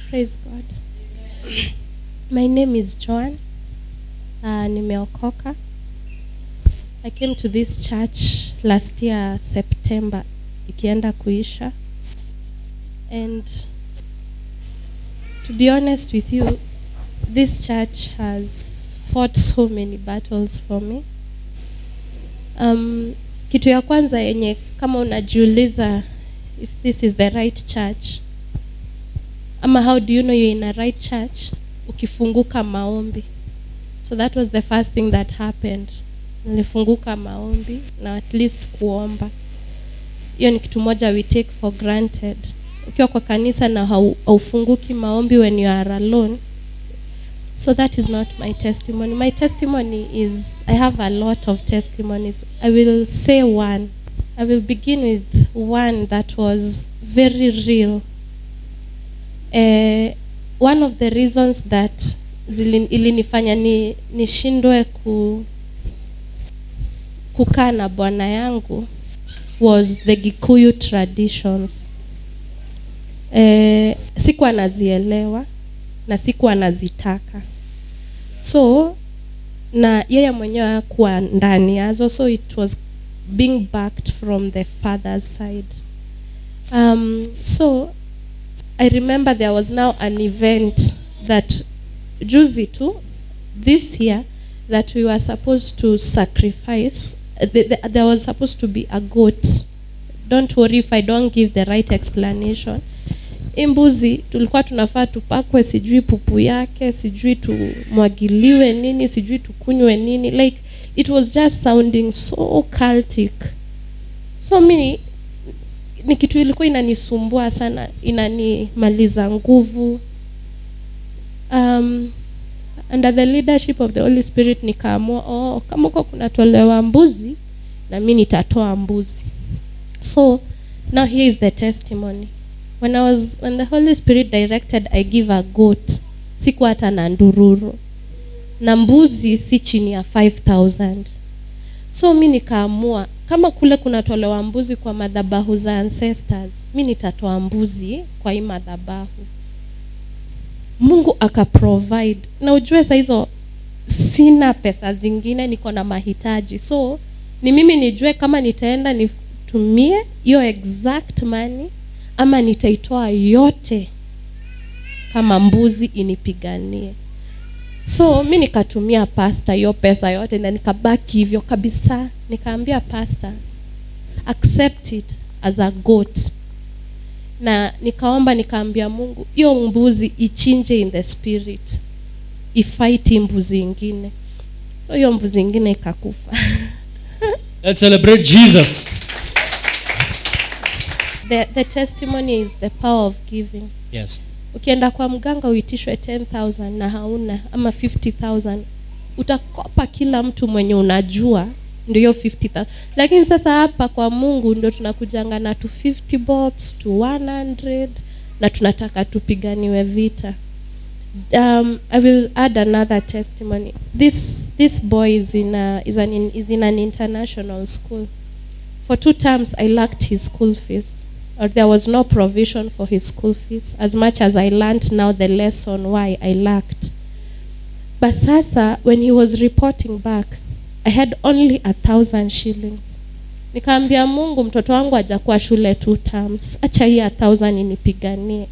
Praise God. My name is Joan. Nimeokoka. I came to this church last year September, ikienda kuisha. And to be honest with you, this church has fought so many battles for me. Kitu ya kwanza yenye kama unajiuliza if this is the right church, ama how do you know you're in a right church? Ukifunguka maombi. So that was the first thing that happened. Nilifunguka maombi na at least kuomba. Hiyo ni kitu moja we take for granted. Ukiwa kwa kanisa na haufunguki maombi when you are alone. So that is not my testimony. My testimony is, I have a lot of testimonies. I will say one. I will begin with one that was very real. One of the reasons that ilinifanya nishindwe kukaa na bwana yangu was the Gikuyu traditions. Sikuwa nazielewa na sikuwa nazitaka. So na yeye mwenyewe hakuwa ndani yazo, so it was being backed from the father's side. So I remember there was now an event that juzi tu this year that we were supposed to sacrifice. There was supposed to be a goat. Don't worry if I don't give the right explanation. Imbuzi tulikuwa tunafaa tupakwe sijui pupu yake, sijui tumwagiliwe nini, sijui tukunywe nini. Like it was just sounding so cultic. So mimi ni kitu ilikuwa inanisumbua sana, inanimaliza nguvu. Under the leadership of the Holy Spirit nikaamua, kama uko kunatolewa mbuzi na mimi nitatoa mbuzi. So now here is the testimony. When the Holy Spirit directed I give a goat, sikuwa hata na ndururu. Na mbuzi si chini ya 5,000. So mimi nikaamua kama kule kunatolewa mbuzi kwa madhabahu za ancestors, mimi nitatoa mbuzi kwa hii madhabahu. Mungu akaprovide. Na ujue saa hizo sina pesa zingine, niko na mahitaji. So ni mimi nijue kama nitaenda nitumie hiyo exact money ama nitaitoa yote kama mbuzi inipiganie. So mimi nikatumia pastor hiyo pesa yote na nikabaki hivyo kabisa. Nikaambia pastor, accept it as a goat. Na nikaomba nikaambia Mungu, hiyo mbuzi ichinje in the spirit, ifight mbuzi nyingine. So hiyo mbuzi nyingine ikakufa. Let's celebrate Jesus. The testimony is the power of giving. Yes. Ukienda kwa mganga uitishwe 10,000 na hauna ama 50,000, utakopa kila mtu mwenye unajua ndio hiyo 50,000. Lakini sasa hapa kwa Mungu ndio tunakujanga na 250 bobs to 100 na tunataka tupiganiwe vita. I will add another testimony. This boy is in an international school. For 2 terms I lacked his school fees, or there was no provision for his school fees, as much as I learned now the lesson why I lacked. But sasa when he was reporting back, I had only 1,000 shillings. Nikaambia Mungu, mtoto wangu hajakuwa shule 2 terms. Acha hii 1,000 inipiganie.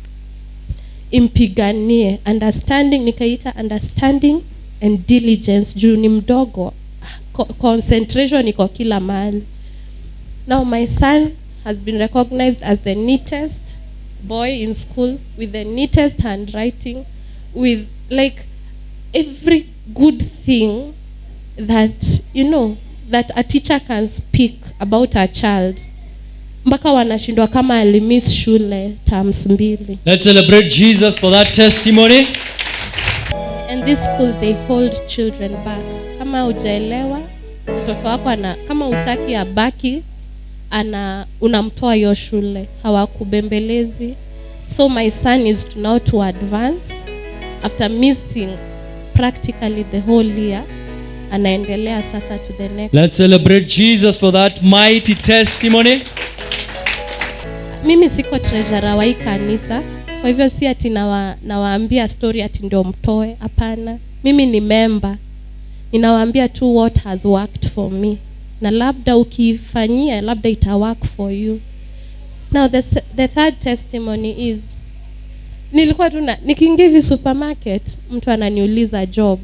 Impiganie. Understanding, nikaita understanding and diligence. Juu ni mdogo. Concentration iko kila mahali. Now my son has been recognized as the neatest boy in school, with the neatest handwriting, with like every good thing that, you know, that a teacher can speak about a child. Mpaka wanashindwa kama alimiss shule terms 2. Let's celebrate Jesus for that testimony. And this school, they hold children back. Kama hujaelewa, mtoto wako kama utaki abaki, unamtoa hiyo shule, hawakubembelezi. So my son is now to advance after missing practically the whole year. Anaendelea sasa to the next. Let's celebrate Jesus for that mighty testimony. Mimi siko treasurer wa hii kanisa Kwa hivyo si ati nawaambia story ati ndio mtoe, hapana. Mimi ni member. Ninawaambia tu what has worked for me. Na labda ukifanyia, labda ita work for you. Now the third testimony is, nilikuwa tu nikiingia hivi supermarket, mtu ananiuliza job.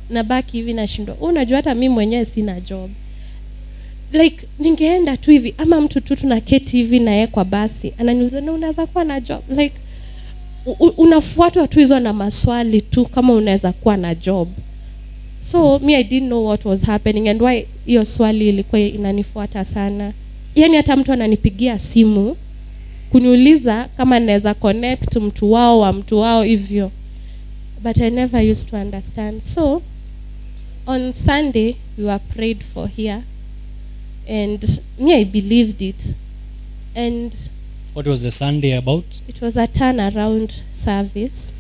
Nabaki hivi nashindwa. Unajua hata mimi mwenyewe sina job. Like ningeenda tu hivi ama mtu tu tunaketi hivi na yeye kwa basi, ananiuliza na unaweza kuwa na job? Like unafuatwa tu hizo na maswali tu kama unaweza kuwa na job. So me, I didn't know what was happening and why hiyo swali ilikuwa inanifuata sana. Yani hata mtu ananipigia simu kuniuliza kama naweza connect mtu wao hivyo. But I never used to understand. So on Sunday we were prayed for here and me, I believed it. And What was the Sunday about? it was a turnaround service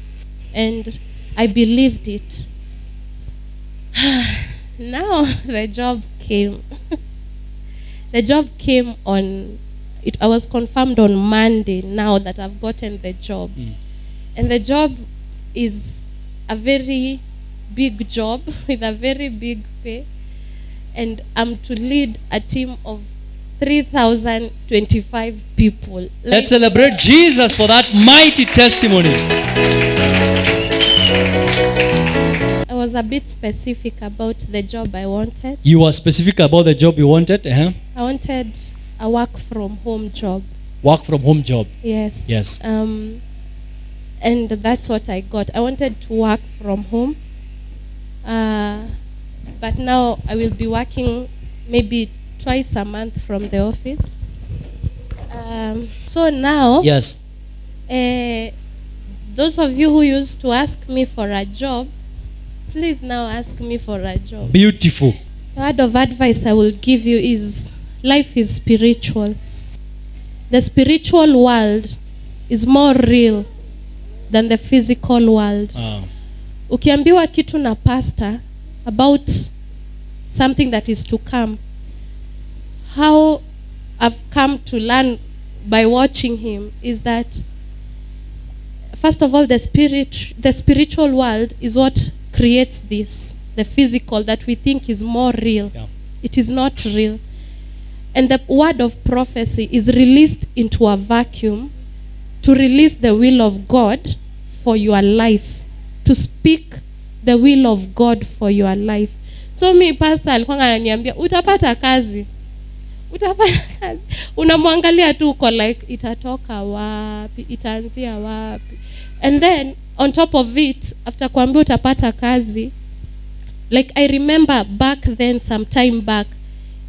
and I believed it. Now the job came. The job came I was confirmed on Monday now that I've gotten the job. And the job is a very big job with a very big pay. And I'm to lead a team of 3,025 people. Let's celebrate Jesus for that mighty testimony. I was a bit specific about the job I wanted. You were specific about the job you wanted. I wanted a work from home job. Work from home job. Yes. Yes. And that's what I got. I wanted to work from home. But now I will be working maybe twice a month from the office. So now, Yes. those of you who used to ask me for a job, please now ask me for a job. Beautiful. The word of advice I will give you is, life is spiritual. The spiritual world is more real than the physical world. Ukiambiwa kitu na pastor about something that is to come, how I've come to learn by watching him is that, first of all, the spiritual world is what creates this, the physical that we think is more real. Yeah. It is not real. And the word of prophecy is released into a vacuum to release the will of God for your life, to speak the will of God for your life. So me, pastor alikuwa ananiambia utapata kazi. Utapata kazi. Unamwangalia tu uko like itatoka wapi, itaanzia wapi. And then on top of it, after kuambia utapata kazi, like I remember back then, some time back,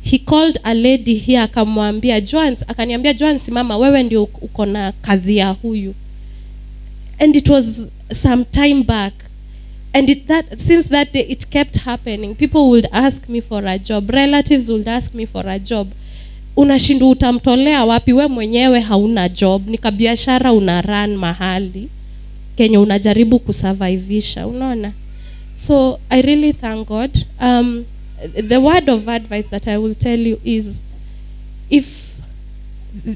he called a lady here akamwambia akaniambia Joan, simama, wewe ndio uko na kazi ya huyu. And it was some time back. And since that day, it kept happening. People would ask me for a job. Relatives would ask me for a job. Unashindu utamtolea wapi, we mwenyewe hauna job. Ni kabiashara una run mahali kenye unajaribu kusurvivisha. Unaona? So I really thank God. The word of advice that I will tell you is, if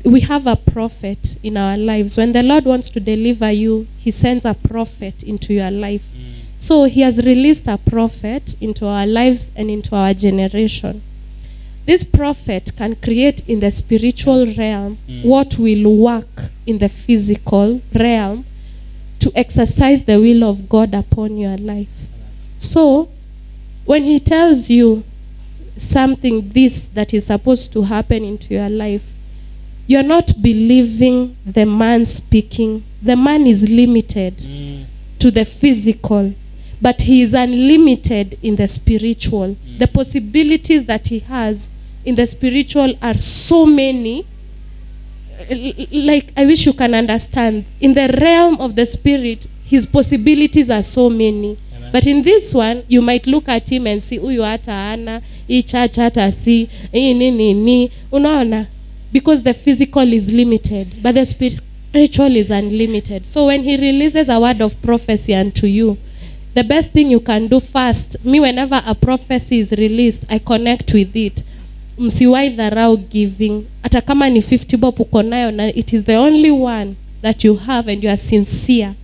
we have a prophet in our lives, when the Lord wants to deliver you, he sends a prophet into your life. So he has released a prophet into our lives and into our generation. This prophet can create in the spiritual realm what will work in the physical realm to exercise the will of God upon your life. So when he tells you something, this that is supposed to happen into your life, you're not believing the man speaking. The man is limited to the physical, but he is unlimited in the spiritual. The possibilities that he has in the spiritual are so many. Like, I wish you can understand. In the realm of the spirit, his possibilities are so many. Amen. But in this one, you might look at him and see, uyu hata ana, hii church hata si, hii nini, unaona? Because the physical is limited, but the spiritual is unlimited. So when he releases a word of prophecy unto you, the best thing you can do first, me, whenever a prophecy is released, I connect with it. Msiwai dharau giving. Hata kama ni 50 bob uko nayo, na it is the only one that you have and you are sincere,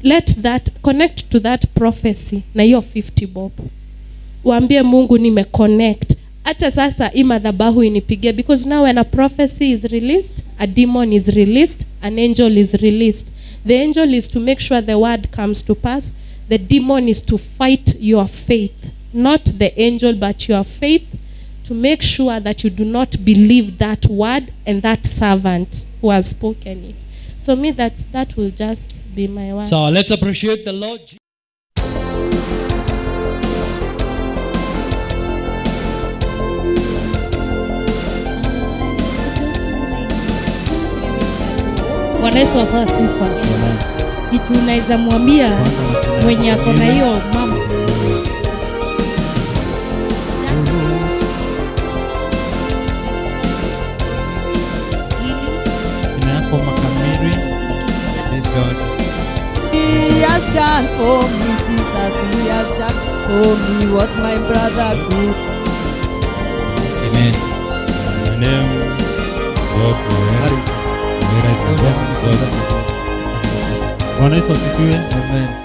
let that connect to that prophecy na hiyo 50 bob. Waambie Mungu nimeconnect. Acha sasa hii madhabahu inipigie, because now when a prophecy is released, a demon is released, an angel is released. The angel is to make sure the word comes to pass. The demon is to fight your faith, not the angel but your faith, to make sure that you do not believe that word and that servant who has spoken it. So me, that will just be my word. So let's appreciate the Lord. Bwana Yesu apewe sifa. Kitu unaweza mwambia mwenye ako na hiyo mama. Inako makamiri. Praise God. He has done for me, Jesus. He has done for me what my brother could. Amen. My name God. Bwana Yesu asifiwe. Amen.